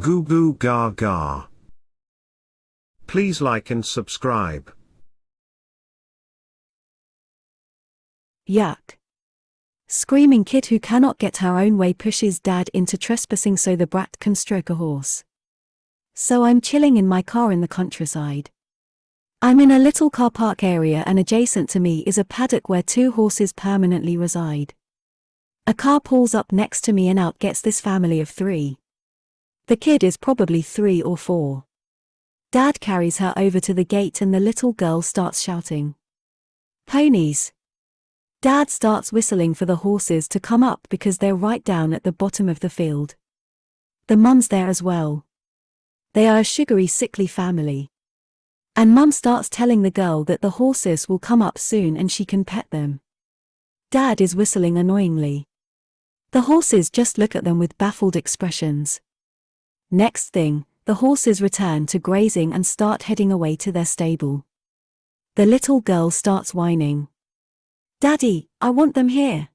Goo goo gaga. Please like and subscribe. Yuck. Screaming kid who cannot get her own way pushes dad into trespassing so the brat can stroke a horse. So I'm chilling in my car in the countryside. I'm in a little car park area and adjacent to me is a paddock where 2 horses permanently reside. A car pulls up next to me and out gets this family of 3. The kid is probably 3 or 4. Dad carries her over to the gate and the little girl starts shouting, "Ponies!" Dad starts whistling for the horses to come up because they're right down at the bottom of the field. The mum's there as well. They are a sugary sickly family. And mum starts telling the girl that the horses will come up soon and she can pet them. Dad is whistling annoyingly. The horses just look at them with baffled expressions. Next thing, the horses return to grazing and start heading away to their stable. The little girl starts whining, "Daddy, I want them here."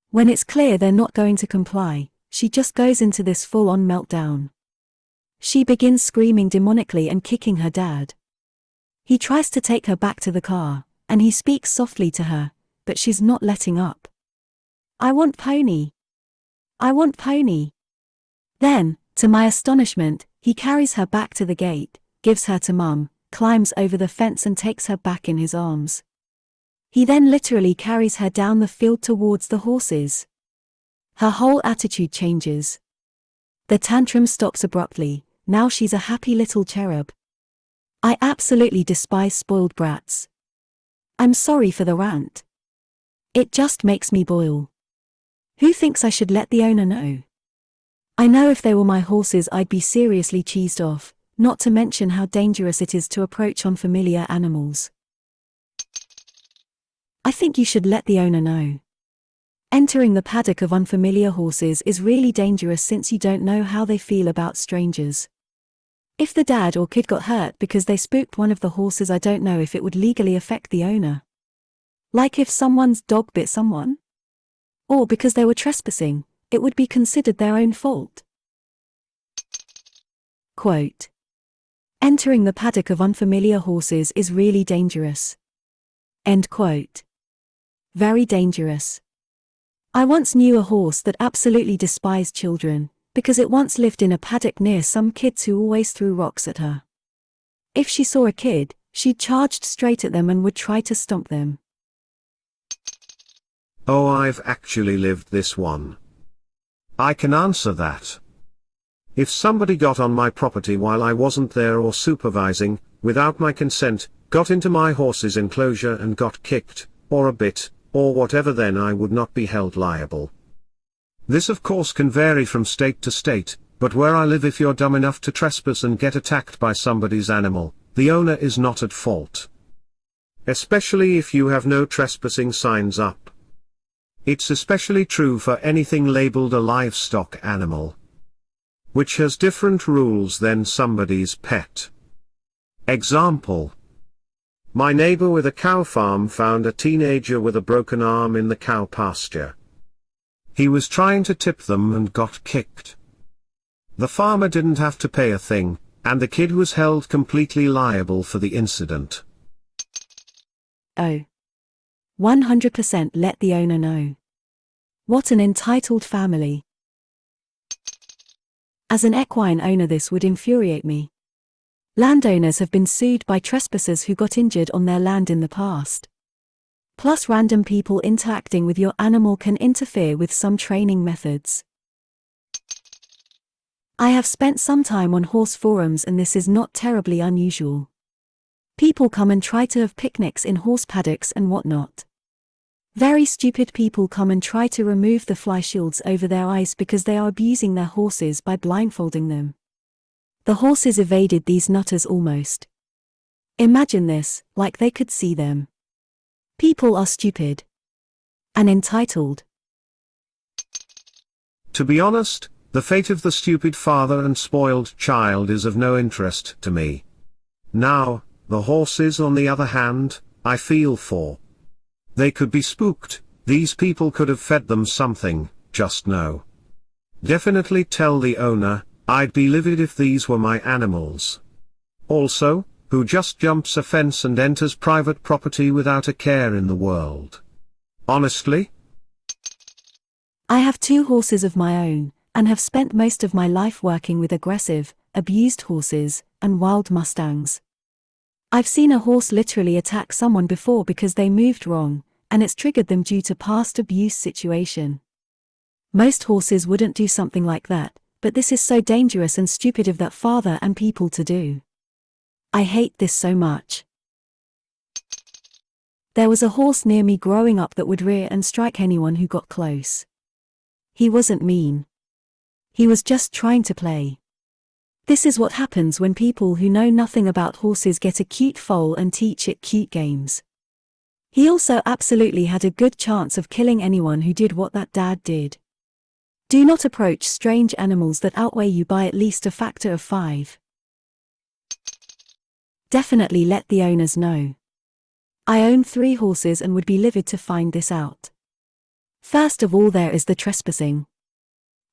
When it's clear they're not going to comply, she just goes into this full-on meltdown. She begins screaming demonically and kicking her dad. He tries to take her back to the car, and he speaks softly to her, but she's not letting up. "I want Pony. I want Pony." Then, to my astonishment, he carries her back to the gate, gives her to mum, climbs over the fence and takes her back in his arms. He then literally carries her down the field towards the horses. Her whole attitude changes. The tantrum stops abruptly, now she's a happy little cherub. I absolutely despise spoiled brats. I'm sorry for the rant. It just makes me boil. Who thinks I should let the owner know? I know if they were my horses I'd be seriously cheesed off, not to mention how dangerous it is to approach unfamiliar animals. I think you should let the owner know. Entering the paddock of unfamiliar horses is really dangerous since you don't know how they feel about strangers. If the dad or kid got hurt because they spooked one of the horses, I don't know if it would legally affect the owner. Like if someone's dog bit someone? Or because they were trespassing, it would be considered their own fault. Quote, "Entering the paddock of unfamiliar horses is really dangerous." End quote. Very dangerous. I once knew a horse that absolutely despised children, because it once lived in a paddock near some kids who always threw rocks at her. If she saw a kid, she charged straight at them and would try to stomp them. Oh, I've actually lived this one. I can answer that. If somebody got on my property while I wasn't there or supervising, without my consent, got into my horse's enclosure and got kicked, or a bit, or whatever, then I would not be held liable. This of course can vary from state to state, but where I live, if you're dumb enough to trespass and get attacked by somebody's animal, the owner is not at fault. Especially if you have no trespassing signs up. It's especially true for anything labeled a livestock animal, which has different rules than somebody's pet. Example. My neighbor with a cow farm found a teenager with a broken arm in the cow pasture. He was trying to tip them and got kicked. The farmer didn't have to pay a thing, and the kid was held completely liable for the incident. Oh. 100% let the owner know. What an entitled family. As an equine owner, this would infuriate me. Landowners have been sued by trespassers who got injured on their land in the past. Plus, random people interacting with your animal can interfere with some training methods. I have spent some time on horse forums and this is not terribly unusual. People come and try to have picnics in horse paddocks and whatnot. Very stupid people come and try to remove the fly shields over their eyes because they are abusing their horses by blindfolding them. The horses evaded these nutters almost. Imagine this, like they could see them. People are stupid. And entitled. To be honest, the fate of the stupid father and spoiled child is of no interest to me. Now, the horses on the other hand, I feel for. They could be spooked, these people could have fed them something, just no. Definitely tell the owner, I'd be livid if these were my animals. Also, who just jumps a fence and enters private property without a care in the world? Honestly? I have 2 horses of my own, and have spent most of my life working with aggressive, abused horses, and wild mustangs. I've seen a horse literally attack someone before because they moved wrong, and it's triggered them due to past abuse situation. Most horses wouldn't do something like that, but this is so dangerous and stupid of that father and people to do. I hate this so much. There was a horse near me growing up that would rear and strike anyone who got close. He wasn't mean. He was just trying to play. This is what happens when people who know nothing about horses get a cute foal and teach it cute games. He also absolutely had a good chance of killing anyone who did what that dad did. Do not approach strange animals that outweigh you by at least a factor of 5. Definitely let the owners know. I own 3 horses and would be livid to find this out. First of all, there is the trespassing.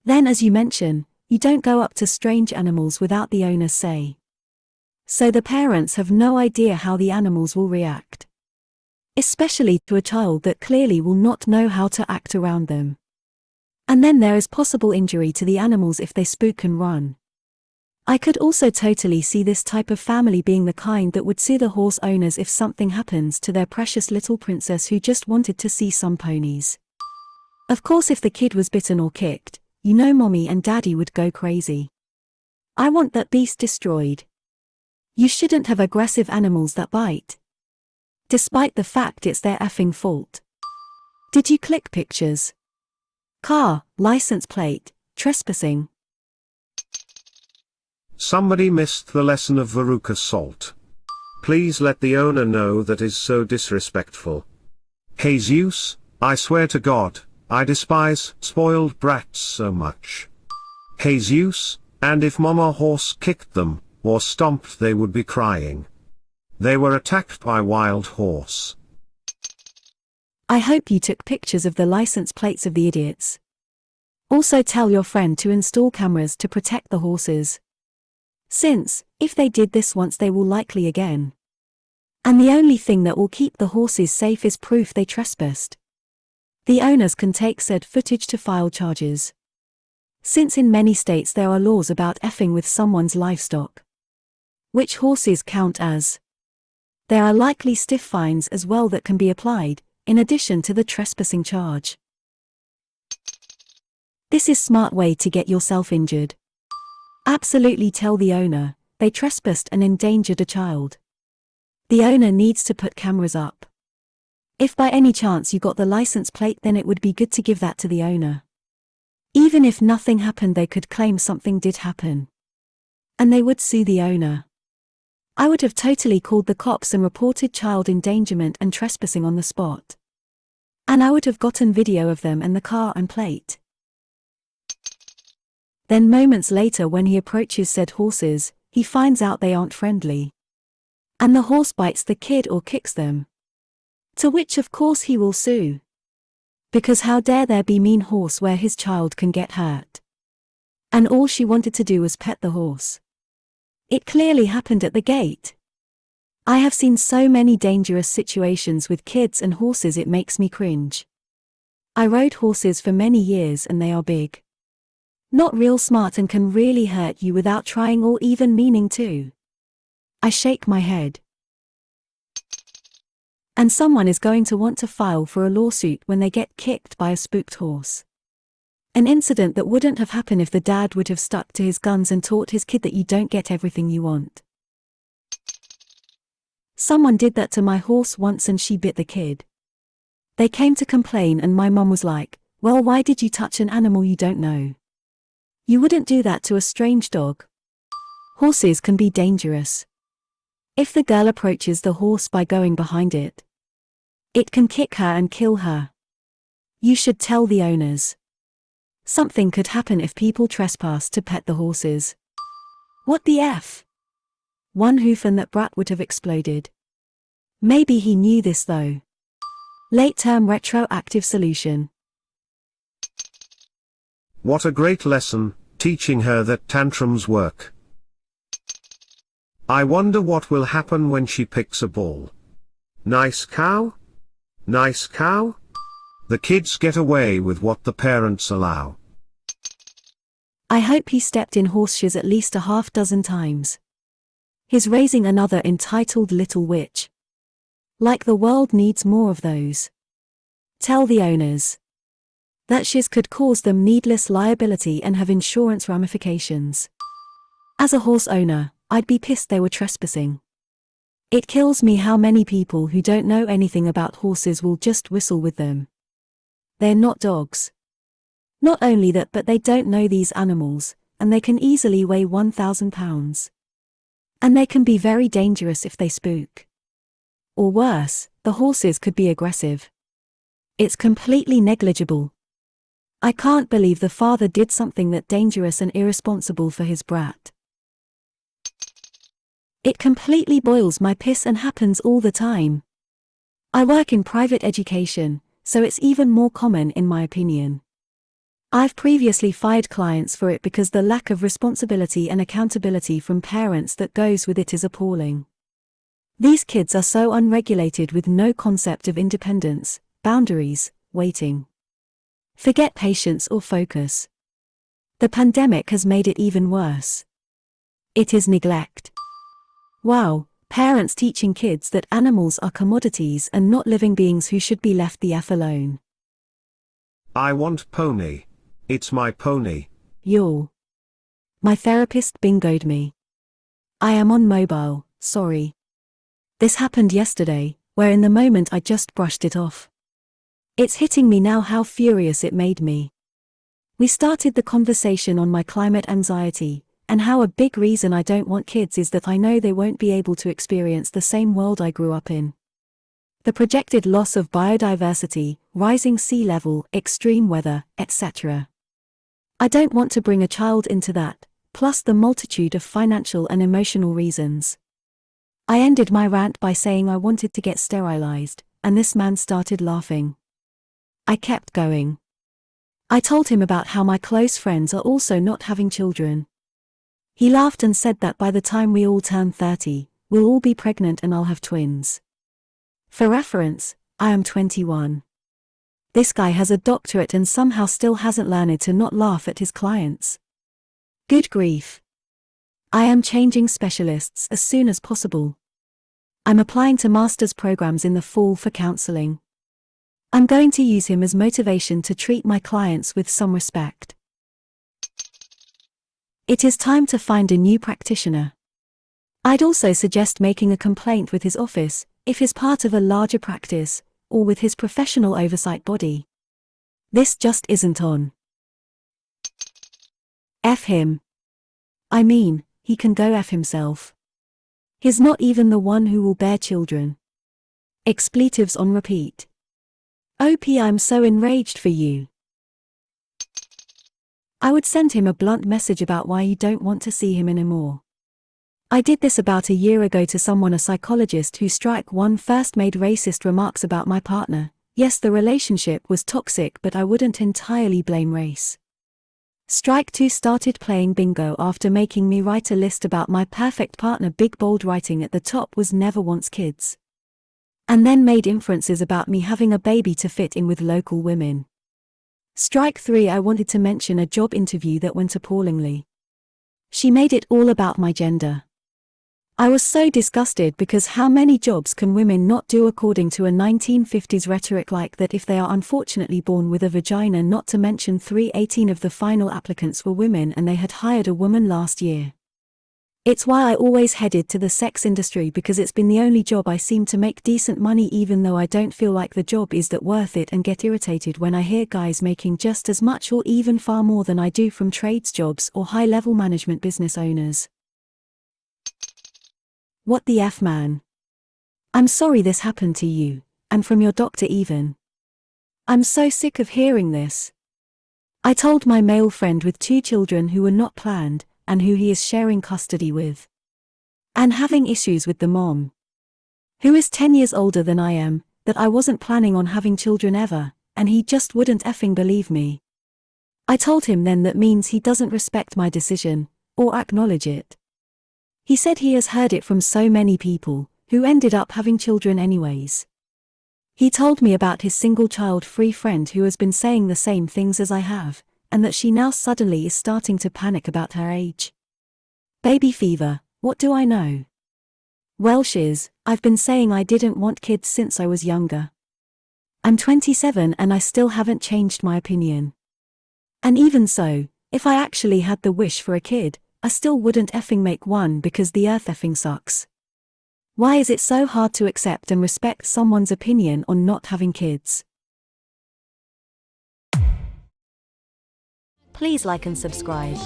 Then, as you mention, you don't go up to strange animals without the owner's say. So the parents have no idea how the animals will react. Especially to a child that clearly will not know how to act around them. And then there is possible injury to the animals if they spook and run. I could also totally see this type of family being the kind that would sue the horse owners if something happens to their precious little princess who just wanted to see some ponies. Of course, if the kid was bitten or kicked, you know mommy and daddy would go crazy. I want that beast destroyed. You shouldn't have aggressive animals that bite. Despite the fact it's their effing fault. Did you click pictures? Car, license plate, trespassing. Somebody missed the lesson of Veruca Salt. Please let the owner know that is so disrespectful. Jesus, I swear to God, I despise spoiled brats so much. Jesus, and if Mama Horse kicked them, or stomped, they would be crying. They were attacked by wild horse. I hope you took pictures of the license plates of the idiots. Also tell your friend to install cameras to protect the horses. Since, if they did this once, they will likely again. And the only thing that will keep the horses safe is proof they trespassed. The owners can take said footage to file charges. Since in many states there are laws about effing with someone's livestock. Which horses count as. There are likely stiff fines as well that can be applied, in addition to the trespassing charge. This is smart way to get yourself injured. Absolutely tell the owner, they trespassed and endangered a child. The owner needs to put cameras up. If by any chance you got the license plate, then it would be good to give that to the owner. Even if nothing happened, they could claim something did happen. And they would sue the owner. I would have totally called the cops and reported child endangerment and trespassing on the spot. And I would have gotten video of them and the car and plate. Then moments later, when he approaches said horses, he finds out they aren't friendly. And the horse bites the kid or kicks them. To which of course he will sue. Because how dare there be mean horse where his child can get hurt. And all she wanted to do was pet the horse. It clearly happened at the gate. I have seen so many dangerous situations with kids and horses, it makes me cringe. I rode horses for many years and they are big. Not real smart and can really hurt you without trying or even meaning to. I shake my head. And someone is going to want to file for a lawsuit when they get kicked by a spooked horse. An incident that wouldn't have happened if the dad would have stuck to his guns and taught his kid that you don't get everything you want. Someone did that to my horse once and she bit the kid. They came to complain and my mom was like, well, why did you touch an animal you don't know? You wouldn't do that to a strange dog. Horses can be dangerous. If the girl approaches the horse by going behind it, it can kick her and kill her. You should tell the owners. Something could happen if people trespass to pet the horses. What the F? One hoof and that brat would have exploded. Maybe he knew this though. Late-term retroactive solution. What a great lesson, teaching her that tantrums work. I wonder what will happen when she picks a ball. Nice cow? Nice cow? The kids get away with what the parents allow. I hope he stepped in horseshoes at least a half dozen times. He's raising another entitled little witch. Like the world needs more of those. Tell the owners that shiz could cause them needless liability and have insurance ramifications. As a horse owner, I'd be pissed they were trespassing. It kills me how many people who don't know anything about horses will just whistle with them. They're not dogs. Not only that, but they don't know these animals, and they can easily weigh 1,000 pounds. And they can be very dangerous if they spook. Or worse, the horses could be aggressive. It's completely negligible. I can't believe the father did something that dangerous and irresponsible for his brat. It completely boils my piss and happens all the time. I work in private education, so it's even more common in my opinion. I've previously fired clients for it because the lack of responsibility and accountability from parents that goes with it is appalling. These kids are so unregulated with no concept of independence, boundaries, waiting. Forget patience or focus. The pandemic has made it even worse. It is neglect. Wow, parents teaching kids that animals are commodities and not living beings who should be left the F alone. I want pony. It's my pony. My therapist bingoed me. I am on mobile, sorry. This happened yesterday, where in the moment I just brushed it off. It's hitting me now how furious it made me. We started the conversation on my climate anxiety, and how a big reason I don't want kids is that I know they won't be able to experience the same world I grew up in. The projected loss of biodiversity, rising sea level, extreme weather, etc. I don't want to bring a child into that, plus the multitude of financial and emotional reasons. I ended my rant by saying I wanted to get sterilized, and this man started laughing. I kept going. I told him about how my close friends are also not having children. He laughed and said that by the time we all turn 30, we'll all be pregnant and I'll have twins. For reference, I am 21. This guy has a doctorate and somehow still hasn't learned to not laugh at his clients. Good grief. I am changing specialists as soon as possible. I'm applying to master's programs in the fall for counseling. I'm going to use him as motivation to treat my clients with some respect. It is time to find a new practitioner. I'd also suggest making a complaint with his office, if he's part of a larger practice, or with his professional oversight body. This just isn't on. F him. I mean, he can go F himself. He's not even the one who will bear children. Expletives on repeat. OP, I'm so enraged for you. I would send him a blunt message about why you don't want to see him anymore. I did this about a year ago to someone, a psychologist who strike one first made racist remarks about my partner. Yes, the relationship was toxic, but I wouldn't entirely blame race. Strike 2 started playing bingo after making me write a list about my perfect partner, big bold writing at the top was never wants kids. And then made inferences about me having a baby to fit in with local women. Strike 3, I wanted to mention a job interview that went appallingly. She made it all about my gender. I was so disgusted because how many jobs can women not do according to a 1950s rhetoric like that if they are unfortunately born with a vagina, not to mention 318 of the final applicants were women and they had hired a woman last year. It's why I always headed to the sex industry because it's been the only job I seem to make decent money even though I don't feel like the job is that worth it and get irritated when I hear guys making just as much or even far more than I do from trades jobs or high-level management business owners. What the F, man? I'm sorry this happened to you, and from your doctor even. I'm so sick of hearing this. I told my male friend with 2 children who were not planned, and who he is sharing custody with. And having issues with the mom, who is 10 years older than I am, that I wasn't planning on having children ever, and he just wouldn't effing believe me. I told him then that means he doesn't respect my decision, or acknowledge it. He said he has heard it from so many people, who ended up having children anyways. He told me about his single child-free friend who has been saying the same things as I have, and that she now suddenly is starting to panic about her age. Baby fever, what do I know? Well shiz, I've been saying I didn't want kids since I was younger. I'm 27 and I still haven't changed my opinion. And even so, if I actually had the wish for a kid, I still wouldn't effing make one because the earth effing sucks. Why is it so hard to accept and respect someone's opinion on not having kids? Please like and subscribe.